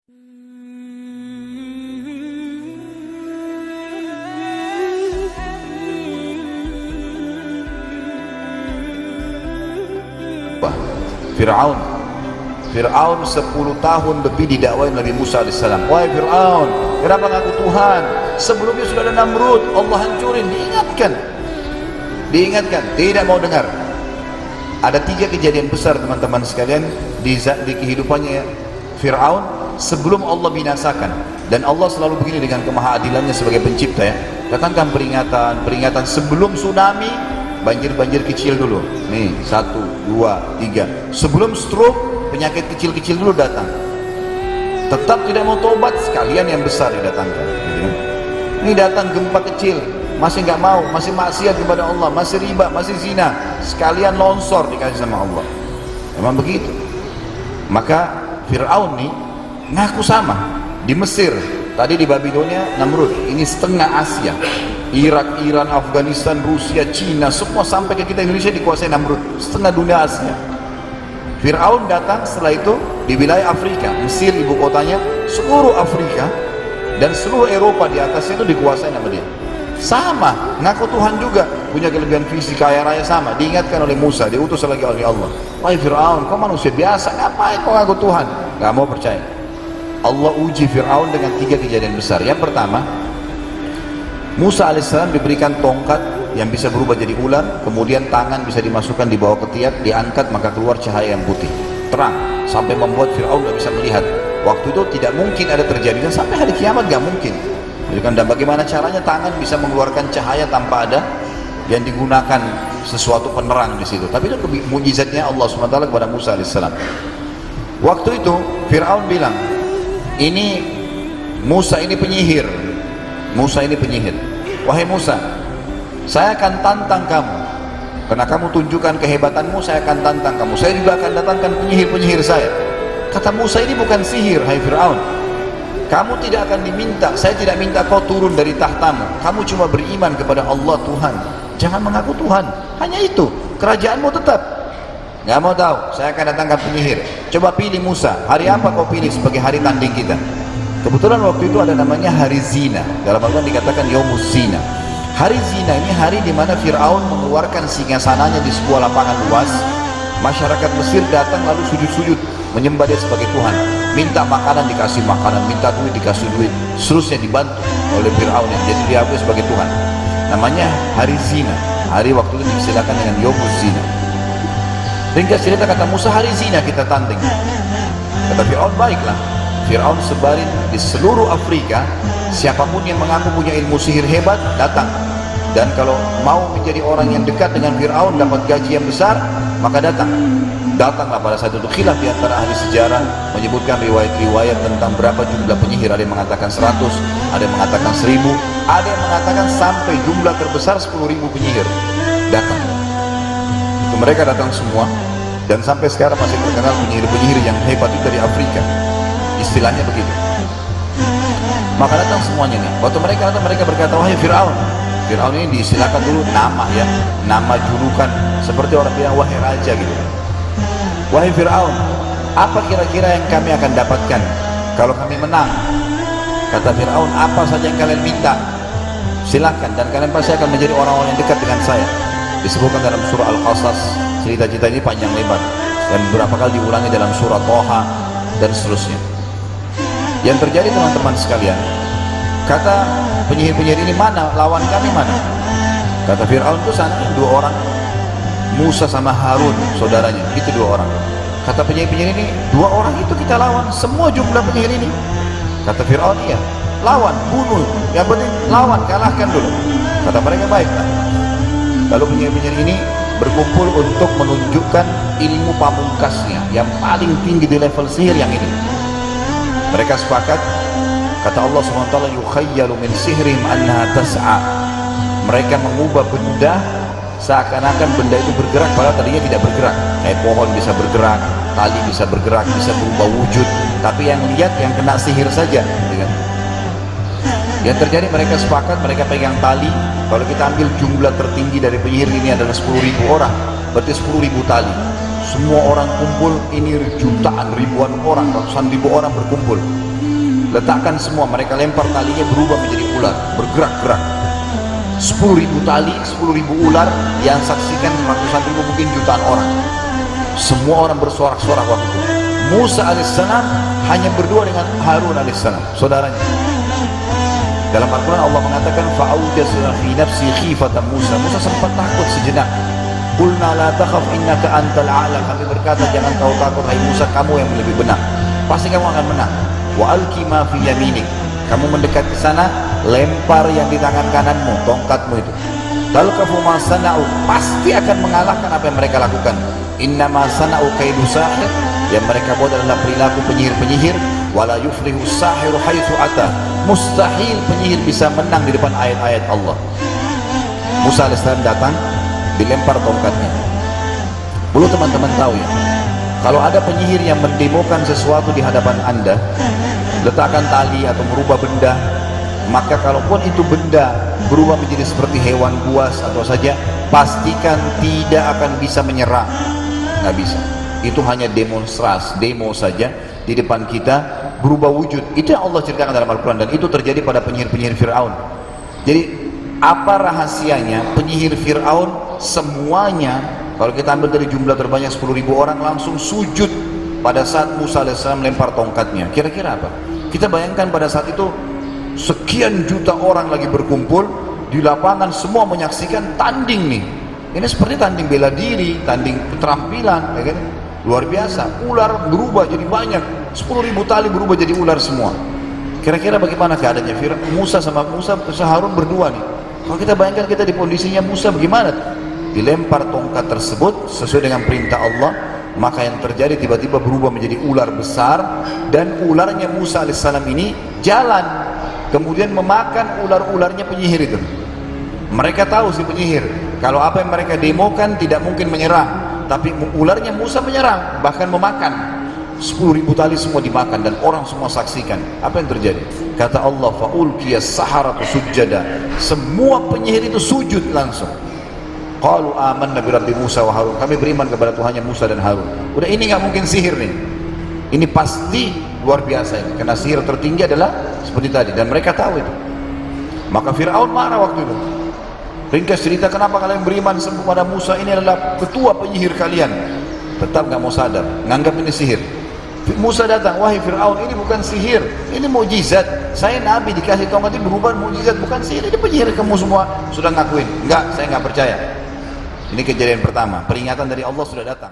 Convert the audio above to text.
Fir'aun 10 tahun lebih didakwain Nabi Musa AS. Wahai Fir'aun, kenapa ngaku Tuhan? Sebelumnya sudah ada Namrud, Allah hancurin. Diingatkan, tidak mau dengar. Ada 3 kejadian besar teman-teman sekalian di kehidupannya Fir'aun sebelum Allah binasakan. Dan Allah selalu begini dengan kemahaadilannya sebagai pencipta ya. Datangkan peringatan sebelum tsunami, banjir kecil dulu. Nih 1, 2, 3. Sebelum stroke, penyakit kecil-kecil dulu datang. Tetap tidak mau tobat, sekalian yang besar didatangkan. Ini datang gempa kecil, masih nggak mau, masih maksiat kepada Allah, masih riba, masih zina, sekalian longsor dikasih sama Allah. Memang begitu. Maka Fir'aun nih ngaku sama. Di Mesir, tadi di Babilonia Namrud, ini setengah Asia, Irak, Iran, Afghanistan, Rusia, Cina, semua sampai ke kita Indonesia dikuasai Namrud, setengah dunia Asia. Fir'aun datang setelah itu di wilayah Afrika, Mesir ibu kotanya, seluruh Afrika dan seluruh Eropa di atasnya itu dikuasai nama dia. Sama, ngaku Tuhan juga, punya kelebihan fisik, kaya raya sama. Diingatkan oleh Musa, diutus lagi oleh Allah. Wahai Fir'aun, kau manusia biasa, ngapain kau ngaku Tuhan? Gak mau percaya. Allah uji Fir'aun dengan 3 kejadian besar. Yang pertama, Musa AS diberikan tongkat yang bisa berubah jadi ular, kemudian tangan bisa dimasukkan di bawah ketiak, diangkat maka keluar cahaya yang putih, terang, sampai membuat Fir'aun tidak bisa melihat. Waktu itu tidak mungkin ada terjadi, dan sampai hari kiamat gak mungkin. Dan bagaimana caranya tangan bisa mengeluarkan cahaya tanpa ada yang digunakan sesuatu penerang di situ. Tapi itu mukjizatnya Allah SWT kepada Musa AS. Waktu itu Fir'aun bilang, ini Musa ini penyihir. Wahai Musa, saya akan tantang kamu. Karena kamu tunjukkan kehebatanmu, saya akan tantang kamu. Saya juga akan datangkan penyihir-penyihir saya. Kata Musa, ini bukan sihir, hai Fir'aun. Kamu tidak akan diminta, saya tidak minta kau turun dari tahtamu. Kamu cuma beriman kepada Allah Tuhan. Jangan mengaku Tuhan. Hanya itu, kerajaanmu tetap. Gak mau tahu, saya akan datangkan penyihir. Coba pilih Musa, hari apa kau pilih sebagai hari tanding kita? Kebetulan waktu itu ada namanya hari zina. Dalam Al-Quran dikatakan Yaumuz Zina. Hari zina ini hari di mana Fir'aun mengeluarkan singgasananya di sebuah lapangan luas. Masyarakat Mesir datang lalu sujud-sujud menyembah dia sebagai Tuhan. Minta makanan dikasih makanan, minta duit dikasih duit. Seterusnya dibantu oleh Fir'aun yang jadi diakui sebagai Tuhan. Namanya hari zina. Hari waktu itu disilakan dengan Yaumuz Zina. Ringkas cerita kata Musa, hari zina kita tanding. Kata Fir'aun, baiklah. Fir'aun sebarin di seluruh Afrika, siapapun yang mengaku punya ilmu sihir hebat datang. Dan kalau mau menjadi orang yang dekat dengan Fir'aun, dapat gaji yang besar, maka datanglah pada saat itu. Khilaf di antara ahli sejarah menyebutkan riwayat-riwayat tentang berapa jumlah penyihir. Ada yang mengatakan 100, ada yang mengatakan 1000, ada yang mengatakan sampai jumlah terbesar 10.000 penyihir datang. Itu mereka datang semua, dan sampai sekarang masih terkenal penyihir-penyihir yang hebat itu dari Afrika, istilahnya begitu. Maka datang semuanya nih. Waktu mereka datang, mereka berkata, wahai Fir'aun. Fir'aun ini diistilahkan dulu nama ya, nama julukan, seperti orang bilang wahai raja gitu. Wahai Fir'aun, apa kira-kira yang kami akan dapatkan kalau kami menang? Kata Fir'aun, apa saja yang kalian minta, silakan, dan kalian pasti akan menjadi orang-orang yang dekat dengan saya. Disebutkan dalam surah Al-Qasas, cerita-cerita ini panjang lebar, dan beberapa kali diulangi dalam surah Toha, dan seterusnya. Yang terjadi teman-teman sekalian, kata penyihir-penyihir ini, mana lawan kami mana? Kata Fir'aun, itu sana 2 orang, Musa sama Harun saudaranya, itu 2 orang. Kata penyihir-penyihir ini, 2 orang itu kita lawan semua jumlah penyihir ini. Kata Fir'aun, iya, lawan, bunuh, yang penting lawan, kalahkan dulu. Kata mereka, baiklah. Lalu penyihir-penyihir ini berkumpul untuk menunjukkan ilmu pamungkasnya yang paling tinggi di level sihir yang ini. Mereka sepakat, kata Allah SWT, yukhayyalu min sihrihim annaha tas'a. Mereka mengubah benda seakan-akan benda itu bergerak, padahal tadinya tidak bergerak. Kayak pohon bisa bergerak, tali bisa bergerak, bisa berubah wujud, tapi yang lihat yang kena sihir saja. Yang terjadi, mereka sepakat, mereka pegang tali. Kalau kita ambil jumlah tertinggi dari penyihir ini adalah 10.000 orang, berarti 10.000 tali. Semua orang kumpul, ini jutaan, ribuan orang, ratusan ribu orang berkumpul. letakkan semua. Mereka lempar talinya, berubah menjadi ular, bergerak-gerak. 10.000 tali, 10.000 ular yang saksikan ratusan ribu, mungkin jutaan orang. Semua orang bersorak-sorak waktu itu. Musa alaihissalam hanya berdua dengan Harun alaihissalam, saudaranya. Dalam Al-Quran Allah mengatakan fa'awjasa fi nafsi khifatan Musa. Musa sempat takut sejenak. Qulna la takhaf innaka antal a'la. Kami berkata, jangan kau takut hai Musa, kamu yang lebih benar. Pasti kamu akan menang. Wa alqi ma fi yaminik. Kamu mendekat ke sana, lempar yang di tangan kananmu, tongkatmu itu. Talqafu ma sana'u. Pasti akan mengalahkan apa yang mereka lakukan. Inna ma sana'u kaidu sahir. Yang mereka buat adalah perilaku penyihir-penyihir. Wala yuflihu sahiru haitsu ata. Mustahil penyihir bisa menang di depan ayat-ayat Allah. Musa alaihissalam datang, dilempar tongkatnya. Perlu teman-teman tahu ya, kalau ada penyihir yang mendemokan sesuatu di hadapan anda, letakkan tali atau merubah benda, maka kalaupun itu benda berubah menjadi seperti hewan buas atau saja, pastikan tidak akan bisa menyerang. Nggak bisa. Itu hanya demonstrasi, demo saja di depan kita, berubah wujud. Itu yang Allah ceritakan dalam Al-Quran, dan itu terjadi pada penyihir-penyihir Fir'aun. Jadi apa rahasianya? Penyihir Fir'aun semuanya, kalau kita ambil dari jumlah terbanyak 10.000 orang, langsung sujud pada saat Musa AS lempar tongkatnya. Kira-kira apa? Kita bayangkan pada saat itu sekian juta orang lagi berkumpul di lapangan, semua menyaksikan tanding nih. Ini seperti tanding bela diri, tanding keterampilan, ya kan? Luar biasa. Ular berubah jadi banyak, 10.000 tali berubah jadi ular semua. Kira-kira bagaimana keadaannya Musa sama Harun berdua nih? Kalau kita bayangkan kita di kondisinya Musa, bagaimana? Dilempar tongkat tersebut sesuai dengan perintah Allah, maka yang terjadi tiba-tiba berubah menjadi ular besar, dan ularnya Musa alaihissalam ini jalan, kemudian memakan ular-ularnya penyihir itu. Mereka tahu si penyihir, kalau apa yang mereka demokan tidak mungkin menyerang, tapi ularnya Musa menyerang, bahkan memakan. 10.000 tali semua dimakan, dan orang semua saksikan. Apa yang terjadi? Kata Allah, fa'ulqiyas saharatu sujjada. Semua penyihir itu sujud langsung. Qalu amanna bi rabbi Musa wa Harun. Kami beriman kepada Tuhannya Musa dan Harun. Udah, ini nggak mungkin sihir nih. Ini pasti luar biasa ini. Karena sihir tertinggi adalah seperti tadi, dan mereka tahu itu. Maka Fir'aun marah waktu itu. Ringkas cerita, kenapa kalian beriman kepada Musa? Ini adalah ketua penyihir kalian. Tetap nggak mau sadar, nganggap ini sihir. Musa datang, wahai Fir'aun, ini bukan sihir, ini mukjizat. Saya nabi dikasih tongkat ini berubah mukjizat, bukan sihir. Ini penyihir, kamu semua sudah ngakuin. Enggak, saya nggak percaya. Ini kejadian pertama, peringatan dari Allah sudah datang.